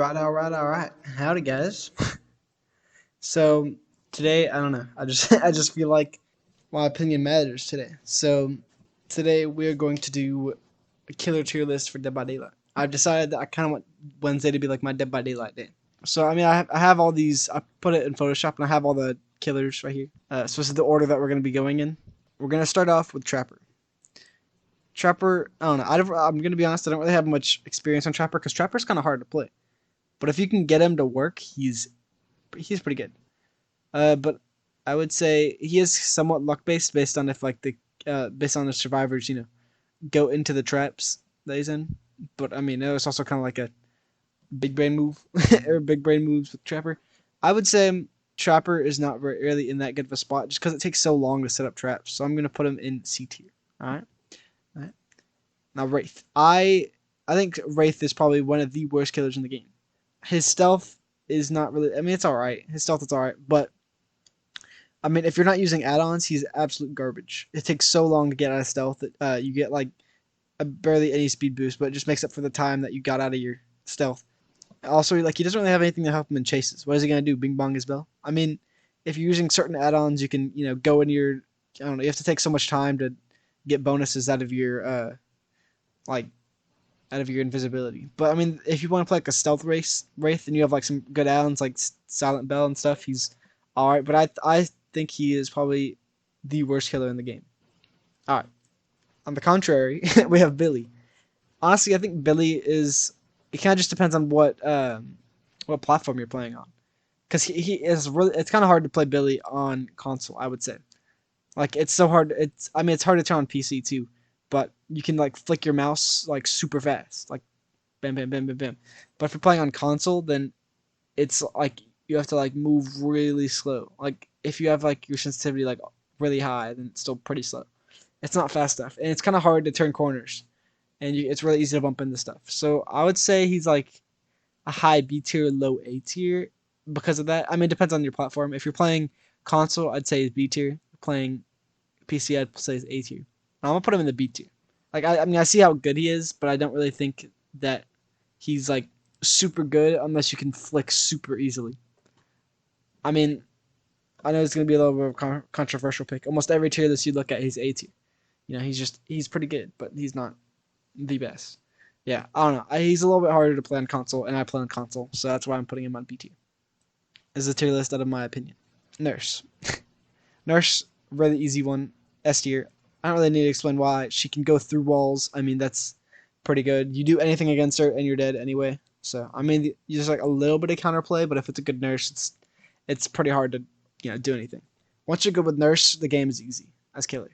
All right. Howdy, guys. So today, I don't know. I just I just feel like my opinion matters today. So today we're going to do a killer tier list for Dead by Daylight. I've decided that I kind of want Wednesday to be like my Dead by Daylight day. So I mean, I have all these. I put it in Photoshop, and I have all the killers right here. So this is the order that we're going to be going in. We're going to start off with Trapper. Trapper, I don't know. I'm going to be honest. I don't really have much experience on Trapper because Trapper's kind of hard to play. But if you can get him to work, he's pretty good. But I would say he is somewhat luck based on if like the based on the survivors, go into the traps that he's in. But I mean, it was also kind of like a big brain move or big brain moves with Trapper. I would say Trapper is not really in that good of a spot just because it takes so long to set up traps. So I'm gonna put him in C tier. All right. All right. Now Wraith. I think Wraith is probably one of the worst killers in the game. His stealth is not really. I mean, it's all right. His stealth is all right, but I mean, if you're not using add-ons, he's absolute garbage. It takes so long to get out of stealth that you get like barely any speed boost, but it just makes up for the time that you got out of your stealth. Also, like he doesn't really have anything to help him in chases. What is he gonna do? Bing bong his bell? I mean, if you're using certain add-ons, you can go into your. I don't know. You have to take so much time to get bonuses out of your like out of your invisibility. But I mean, if you want to play like a stealth wraith, and you have like some good add-ons like Silent Bell and stuff, he's all right. But I think he is probably the worst killer in the game. All right. On the contrary, we have Billy. Honestly, I think Billy is. It kind of just depends on what platform you're playing on, because he is really. It's kind of hard to play Billy on console. I would say, like it's so hard. It's hard to turn on PC too, but you can like flick your mouse like super fast, like bam bam bam bam bam. But if you're playing on console, then it's like you have to like move really slow. Like if you have like your sensitivity like really high, then it's still pretty slow. It's not fast enough, and it's kind of hard to turn corners, and it's really easy to bump into stuff. So I would say he's like a high B tier, low A tier because of that. I mean, it depends on your platform. If you're playing console, I'd say he's B tier. Playing PC, I'd say he's A tier. I'm gonna put him in the B tier. Like I mean, I see how good he is, but I don't really think that he's like super good unless you can flick super easily. I mean, I know it's gonna be a little bit of a controversial pick. Almost every tier list you look at, he's A tier. He's pretty good, but he's not the best. Yeah, I don't know. He's a little bit harder to play on console, and I play on console, so that's why I'm putting him on B tier. Is a tier list out of my opinion. Nurse. Nurse, really easy one. S tier. I don't really need to explain why. She can go through walls. I mean, that's pretty good. You do anything against her, and you're dead anyway. So, I mean, you just like a little bit of counterplay, but if it's a good nurse, it's pretty hard to do anything. Once you're good with nurse, the game is easy as killer.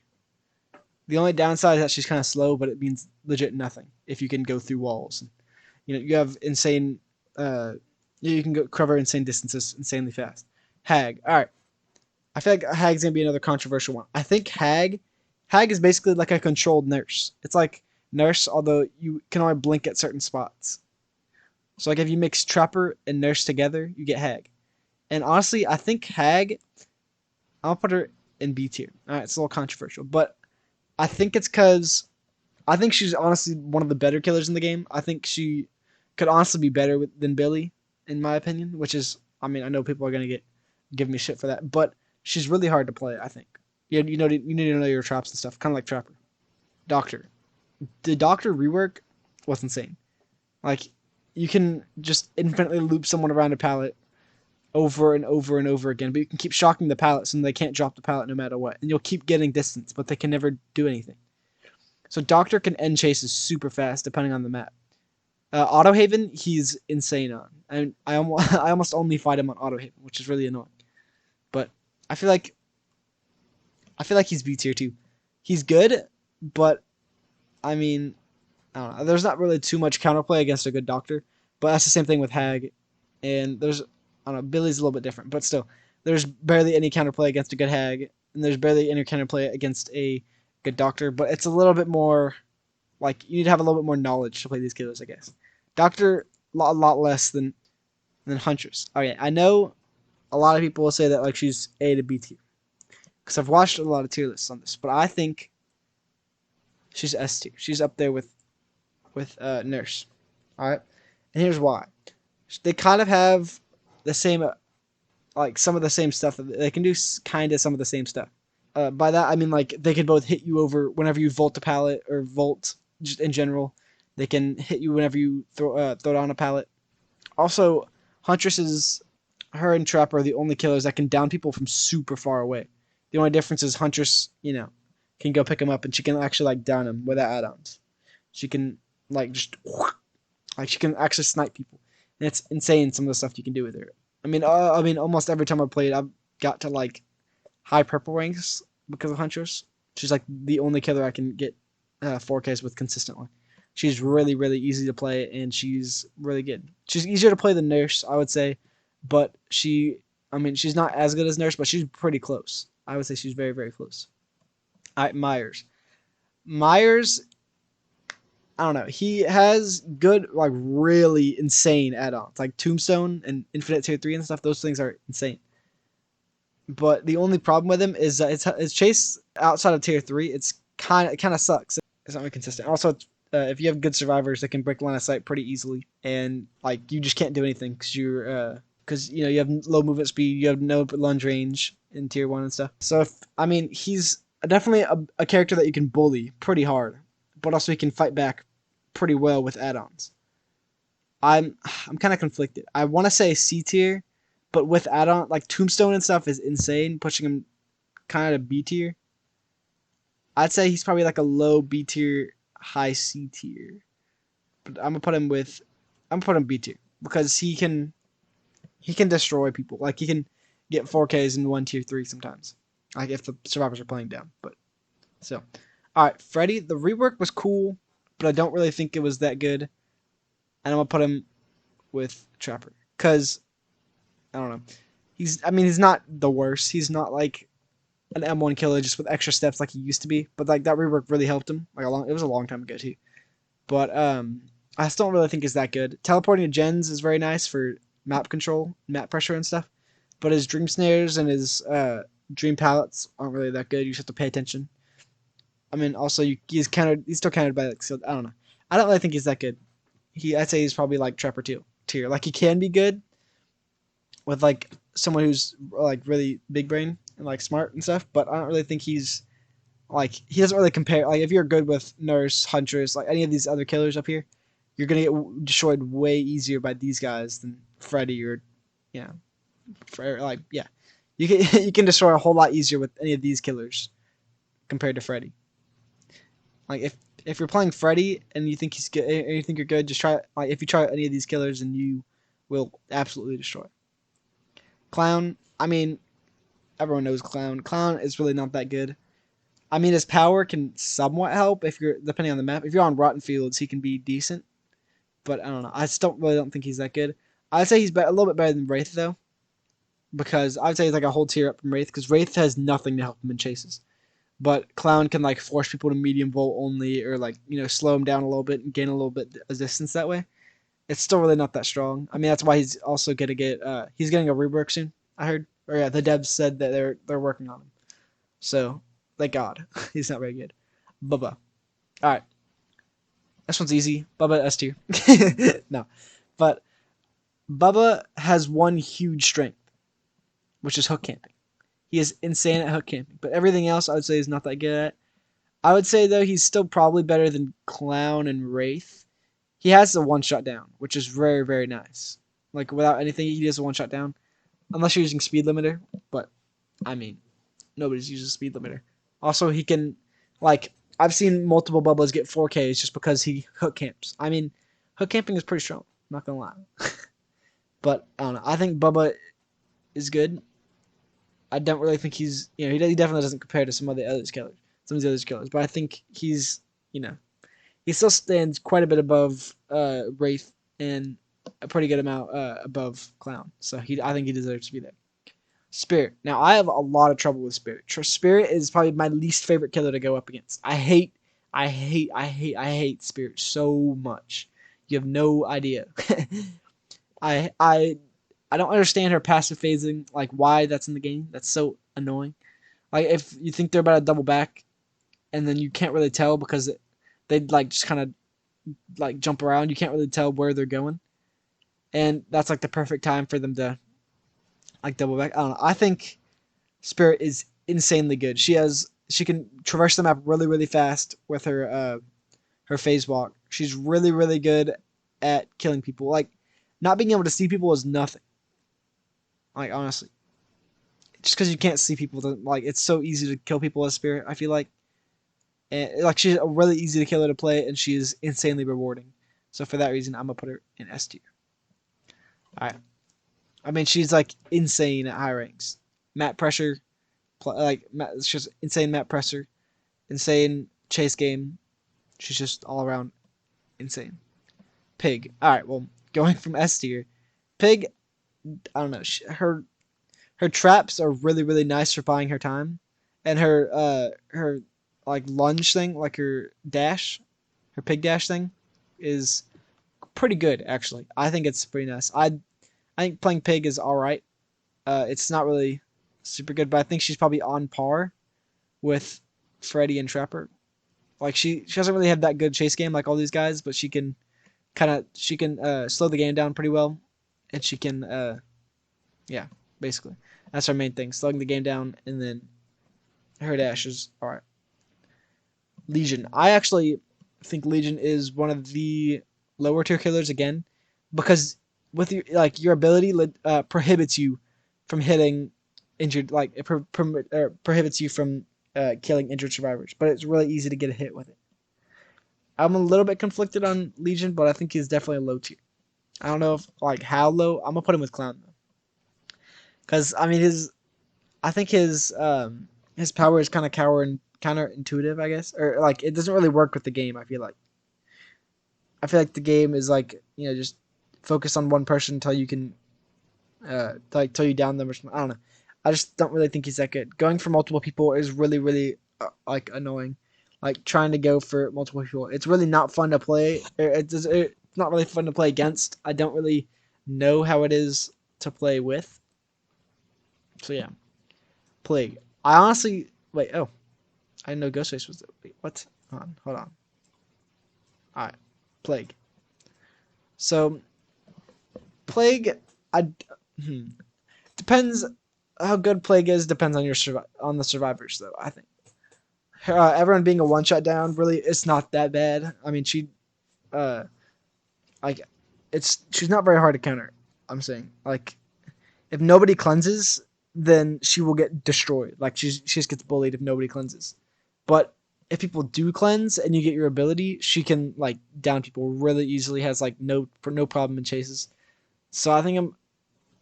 The only downside is that she's kind of slow, but it means legit nothing if you can go through walls. You have insane. You can cover insane distances insanely fast. Hag. All right. I feel like Hag's gonna be another controversial one. I think Hag is basically like a controlled nurse. It's like nurse, although you can only blink at certain spots. So like if you mix Trapper and nurse together, you get Hag. And honestly, I think Hag, I'll put her in B tier. All right, it's a little controversial, but I think it's because I think she's honestly one of the better killers in the game. I think she could honestly be better than Billy, in my opinion. Which is, I mean, I know people are gonna give me shit for that, but she's really hard to play. I think you need to know your traps and stuff, kind of like Trapper. Doctor, the Doctor rework was insane. Like you can just infinitely loop someone around a pallet over and over and over again, but you can keep shocking the pallets and they can't drop the pallet no matter what. And you'll keep getting distance, but they can never do anything. So Doctor can end chases super fast depending on the map. Auto Haven, he's insane on. And I almost only fight him on Auto Haven, which is really annoying. But I feel like he's B tier too. He's good, but I mean, I don't know. There's not really too much counterplay against a good Doctor, but that's the same thing with Hag. And there's I don't know, Billy's a little bit different, but still, there's barely any counterplay against a good Hag, and there's barely any counterplay against a good Doctor, but it's a little bit more, like, you need to have a little bit more knowledge to play these killers, I guess. Doctor, a lot less than Huntress. Okay, I know a lot of people will say that, like, she's A to B tier, because I've watched a lot of tier lists on this, but I think she's S tier. She's up there with Nurse, alright? And here's why. They kind of have the same, like some of the same stuff. They can do kind of some of the same stuff. By that I mean like they can both hit you over whenever you vault a pallet or vault just in general. They can hit you whenever you throw down a pallet. Also, Huntress is her and Trapper are the only killers that can down people from super far away. The only difference is Huntress, can go pick them up and she can actually like down them without add-ons. She can like just like she can actually snipe people, and it's insane some of the stuff you can do with her. I mean, almost every time I played, I've got to like high purple ranks because of Huntress. She's like the only killer I can get 4Ks with consistently. She's really, really easy to play, and she's really good. She's easier to play than Nurse, I would say, but she's not as good as Nurse, but she's pretty close. I would say she's very, very close. All right, Myers. Myers, I don't know. He has good, like really insane add-ons, like Tombstone and Infinite Tier 3 and stuff. Those things are insane. But the only problem with him is that it's chase outside of Tier 3. It kind of sucks. It's not really consistent. Also, if you have good survivors, they can break line of sight pretty easily, and like you just can't do anything because you have low movement speed, you have no lunge range in Tier 1 and stuff. So he's definitely a character that you can bully pretty hard, but also he can fight back pretty well with add-ons. I'm kind of conflicted. I want to say C tier, but with add-on like Tombstone and stuff is insane, pushing him kind of B tier. I'd say he's probably like a low B tier, high C tier. But I'm gonna put him B tier because he can destroy people. Like he can get 4Ks in 1 tier 3 sometimes. Like if the survivors are playing down. But so alright, Freddy, the rework was cool, but I don't really think it was that good. And I'm gonna put him with Trapper. Cause I don't know. He's not the worst. He's not like an M1 killer just with extra steps like he used to be. But like that rework really helped him. It was a long time ago too. But I still don't really think he's that good. Teleporting to gens is very nice for map control, map pressure and stuff. But his dream snares and his dream pallets aren't really that good. You just have to pay attention. Also he's still countered by like, so I don't know. I don't really think he's that good. I'd say he's probably like Trapper tier. Like he can be good with like someone who's like really big brain and like smart and stuff, but I don't really think he's like he doesn't really compare. Like if you're good with Nurse, Huntress, like any of these other killers up here, you're gonna get destroyed way easier by these guys than Freddy or you can destroy a whole lot easier with any of these killers compared to Freddy. Like if you're playing Freddy and you think he's good, and you think you're good, just try like if you try any of these killers and you will absolutely destroy. Clown, everyone knows Clown. Clown is really not that good. His power can somewhat help if you're depending on the map. If you're on rotten fields, he can be decent, but I don't know. I still really don't think he's that good. I'd say he's a little bit better than Wraith though, because I'd say he's like a whole tier up from Wraith because Wraith has nothing to help him in chases. But Clown can like force people to medium volt only, or like slow him down a little bit and gain a little bit of distance that way. It's still really not that strong. That's why he's also gonna get he's getting a rework soon. I heard, or yeah, the devs said that they're working on him. So thank God he's not very good. Bubba, all right, this one's easy. Bubba S tier. No, but Bubba has one huge strength, which is hook camping. He is insane at hook camping, but everything else I would say is not that good at. I would say though he's still probably better than Clown and Wraith. He has a one-shot down, which is very, very nice. Like without anything, he does a one-shot down, unless you're using speed limiter. But nobody's using speed limiter. Also, he can I've seen multiple Bubbas get 4Ks just because he hook camps. Hook camping is pretty strong. I'm not gonna lie. But I don't know. I think Bubba is good. I don't really think he's he definitely doesn't compare to some of the other killers. But I think he's he still stands quite a bit above Wraith and a pretty good amount above Clown. So I think he deserves to be there. Spirit. Now I have a lot of trouble with Spirit. Spirit is probably my least favorite killer to go up against. I hate Spirit so much. You have no idea. I don't understand her passive phasing, like why that's in the game. That's so annoying. Like if you think they're about to double back, and then you can't really tell because they'd just kind of jump around. You can't really tell where they're going. and that's like the perfect time for them to like double back. I don't know. I think Spirit is insanely good. She can traverse the map really really fast with her phase walk. She's really really good at killing people. Like not being able to see people is nothing. Like honestly, just because you can't see people, like it's so easy to kill people as Spirit. I feel like, and like she's a really easy to killer to play, and she is insanely rewarding. So for that reason, I'm gonna put her in S tier. All right. I mean, she's like insane at high ranks. Map pressure, like it's just insane map pressure, insane chase game. She's just all around insane. Pig. All right. Well, going from S tier, Pig. I don't know. Her traps are really really nice for buying her time, and her like lunge thing, like her dash, her pig dash thing, is pretty good actually. I think it's pretty nice. I think playing Pig is all right. It's not really super good, but I think she's probably on par with Freddy and Trapper. Like she doesn't really have that good chase game like all these guys, but she can slow the game down pretty well, and she can yeah, basically that's her main thing, slowing the game down, and then her dash is all right. Legion, I actually think Legion is one of the lower tier killers again, because with your ability prohibits you from hitting injured, like prohibits you from killing injured survivors, but it's really easy to get a hit with it. I'm a little bit conflicted on Legion, but I think he's definitely a low tier. I don't know if like how low. I'm gonna put him with Clown though, because I mean I think his power is kind of counterintuitive, I guess, or like it doesn't really work with the game. I feel like the game is like just focus on one person until you can like till you down them or something. I don't know. I just don't really think he's that good. Going for multiple people is really really like annoying. Like trying to go for multiple people, it's really not fun to play. It's not really fun to play against. I don't really know how it is to play with. So yeah, Plague. I honestly wait. Oh, I didn't know Ghostface was there. Wait, what? Hold on. All right, Plague. So Plague, I depends how good Plague is. Depends on on the survivors though. I think everyone being a one shot down really it's not that bad. I mean uh like she's not very hard to counter. I'm saying like if nobody cleanses, then she will get destroyed. Like she just gets bullied if nobody cleanses. But if people do cleanse and you get your ability, she can like down people really easily. Has like no problem in chases. So I think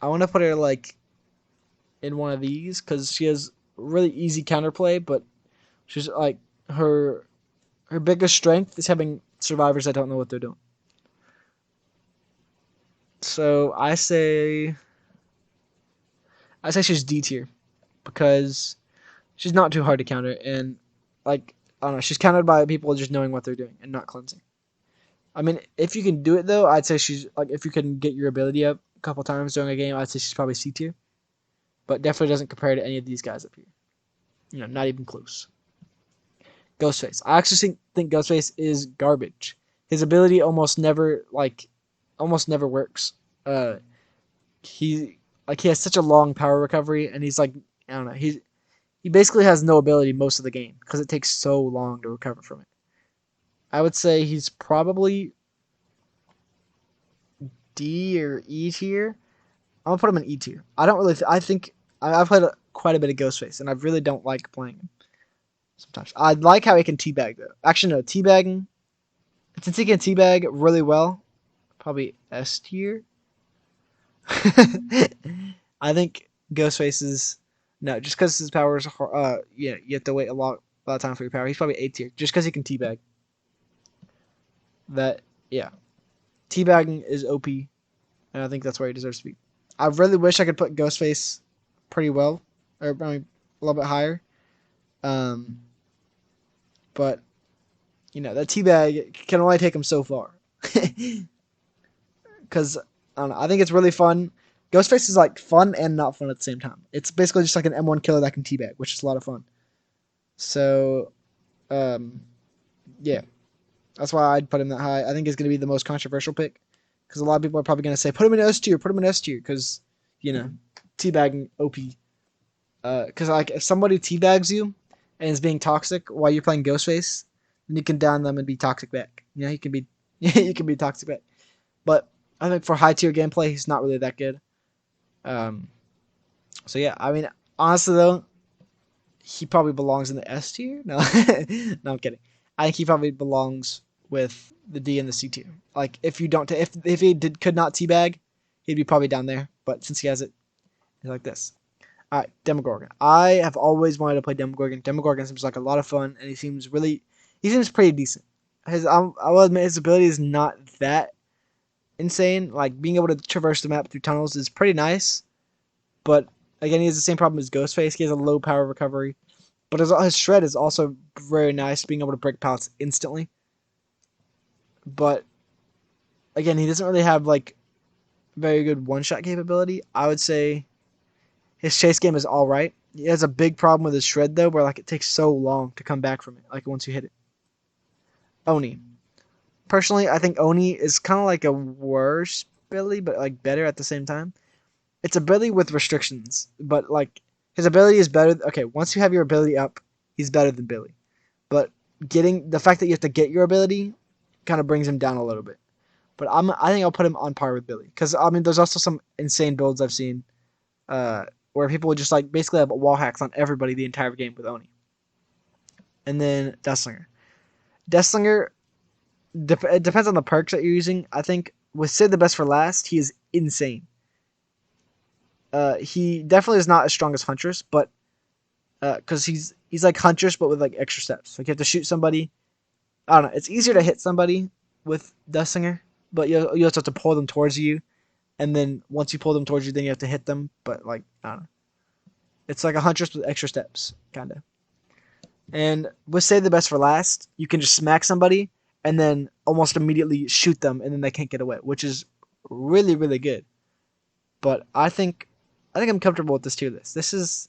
I want to put her like in one of these because she has really easy counterplay, but she's like her biggest strength is having survivors that don't know what they're doing. So I say she's D tier because she's not too hard to counter, and like I don't know, she's countered by people just knowing what they're doing and not cleansing. I mean, if you can do it though, I'd say she's like if you can get your ability up a couple times during a game, I'd say she's probably C tier, but definitely doesn't compare to any of these guys up here. Not even close. Ghostface. I actually think Ghostface is garbage. His ability almost never works. He he has such a long power recovery, and he's like I don't know. He basically has no ability most of the game because it takes so long to recover from it. I would say he's probably D or E tier. I'm gonna put him in E tier. I don't really. I think I've played quite a bit of Ghostface, and I really don't like playing him. Sometimes I like how he can teabag though. Actually, no, teabagging. Since he can teabag really well, probably S tier. I think Ghostface is no, just because his power is yeah, you have to wait a lot of time for your power. He's probably A tier just because he can teabag. That yeah, teabagging is OP, and I think that's where he deserves to be. I really wish I could put Ghostface pretty well, or I mean, a little bit higher. Um, but that teabag can only take him so far. Because I don't know, I think it's really fun. Ghostface is like fun and not fun at the same time. It's basically just like an M1 killer that can teabag, which is a lot of fun. So, yeah, that's why I'd put him that high. I think he's going to be the most controversial pick because a lot of people are probably gonna say put him in S tier, put him in S tier, because you know, teabagging OP. Because like if somebody teabags you and is being toxic while you're playing Ghostface, then you can down them and be toxic back. You know, he can be you can be toxic back. But I think for high tier gameplay, he's not really that good. Um, so yeah, I mean, honestly though, he probably belongs in the S tier. No, no, I'm kidding. I think he probably belongs with the D and the C tier. Like if you don't, if he could not teabag, he'd be probably down there. But since he has it, he's like this. All right, Demogorgon. I have always wanted to play Demogorgon. Demogorgon seems like a lot of fun, and he seems pretty decent. I will admit his ability is not that insane. Like being able to traverse the map through tunnels is pretty nice, but again, he has the same problem as Ghostface. He has a low power recovery, but his shred is also very nice, being able to break pallets instantly. But again, he doesn't really have like very good one-shot capability. I would say his chase game is all right. He has a big problem with his shred though, where like it takes so long to come back from it. Like once you hit it. Oni. Personally, I think Oni is kind of like a worse Billy, but like better at the same time. It's a Billy with restrictions, but like his ability is better. Okay, once you have your ability up, he's better than Billy. But getting the fact that you have to get your ability kind of brings him down a little bit. But I think I'll put him on par with Billy because I mean there's also some insane builds I've seen where people would just like basically have wall hacks on everybody the entire game with Oni. And then Destler. Destler, it depends on the perks that you're using. I think with Sid the best for last, he is insane. He definitely is not as strong as Huntress, but because he's like Huntress but with like extra steps. Like you have to shoot somebody. I don't know. It's easier to hit somebody with Destler, but you also have to pull them towards you, and then once you pull them towards you, then you have to hit them. But like I don't know. It's like a Huntress with extra steps, kind of. And with Save the Best for Last, you can just smack somebody and then almost immediately shoot them, and then they can't get away, which is really, really good. But I think I'm comfortable with this tier list. This is,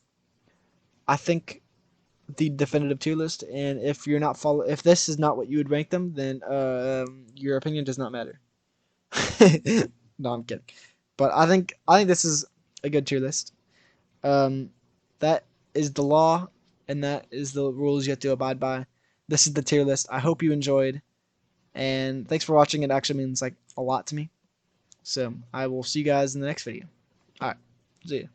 I think, the definitive tier list. And if if this is not what you would rank them, then your opinion does not matter. No, I'm kidding. But I think this is a good tier list. That is the law, and that is the rules you have to abide by. This is the tier list. I hope you enjoyed, and thanks for watching. It actually means like a lot to me. So I will see you guys in the next video. All right, see ya.